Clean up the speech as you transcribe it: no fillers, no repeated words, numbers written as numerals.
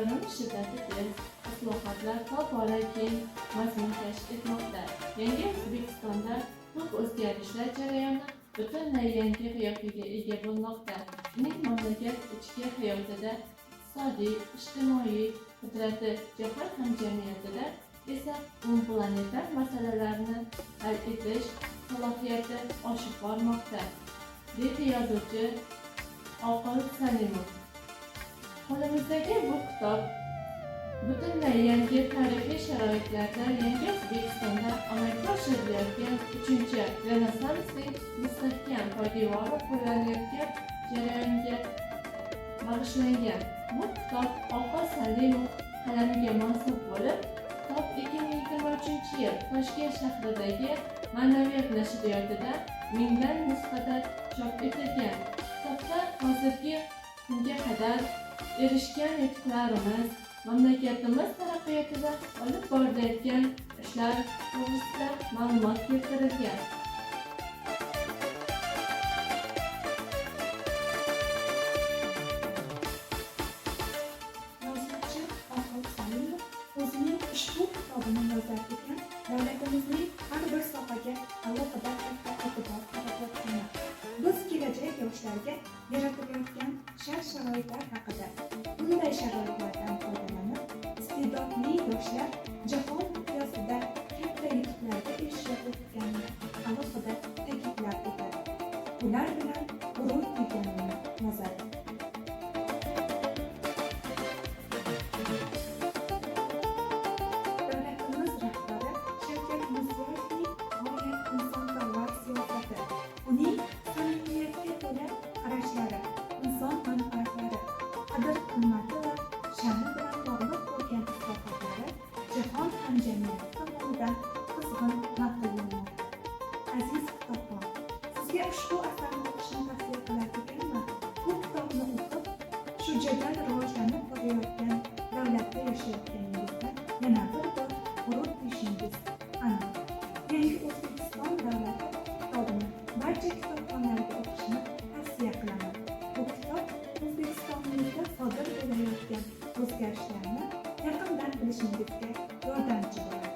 jarayoni shiddati tez, islohotlar tobora keng mazmun kashf etmoqda. Yangi O'zbekistonda ko'p o'zgarishlar jarayoni butunlay yangi qiyofaga ega bo'lmoqda. Uning mamlakat ichki hayotida, iqtisodiy, ijtimoiy qudrati jahon hamjamiyatida esa umumplanetar masalalarni hal etish salohiyati oshib bormoqda, deydi yozuvchi Oqil Salimov. Qo'limizdagi bu kitob butunlay yangi tarixiy sharoitlarda yangi O'zbekistonda amalga oshirilayotgan 3-Renessansning mustahkam poydevori qo'llanayotgan jarayoniga bag'ishlangan. Bu kitob Oqil Salimov qalamiga mansub bo'lib, kitob 2023-yil Toshkent shahridagi Ma'naviyat nashriyotida 1000dan nusxada chop etilgan. Kitobda hozirgi kunga qadar erishgan yutuqlarimiz, mamlakatimiz taraqqiyotida olib borilayotgan ishlar to'g'risida ma'lumot keltirilgan. Yozuvchi Oqil Salimov o'zining ushbu kitobini yozar ekan, davlatimizning har bir sohaga alohida katta e'tibor qaratayotgani, biz kelajak yoshlarga yaratilayotgan shart-sharoitlar haqida, bunday sharoitlardan foydalanib, iste'dodli yoshlar jahon miqyosida katta yutuqlarga erishayotganini alohida ta'kidlab o'tadi. Ular bilan g'urur tuyganini yozadi. Davlatimiz rahbari Shavkat Mirziyoyevning g'oyat insonparvar siyosati, uning samimiyatga to'la qarashlari, inson manfaatlari, qadr-qimmati va sha'ni bilan bog'liq bo'lgan islohotlari jahon hamjamiyati tomonidan qizg'in maqtallanmoqda. Aziz kitobxon, sizga ushbu asarni o'qishni tavsiya qilar ekanman. Bu kitobni o'qib, shu jadal rivojlanib borayotgan davlatda yashayotganingizda yana bir bor g'urur tuyishingiz aniq. Yangi O'zbekiston davlati kitobini barcha kitobxonlarga o'qishni tavsiya qilaman. Bu kitob O'zbekistonimizda sodir bo'layotgan o'zgarishlarni yaqindan bilishingizga yordamchi bo'ladi.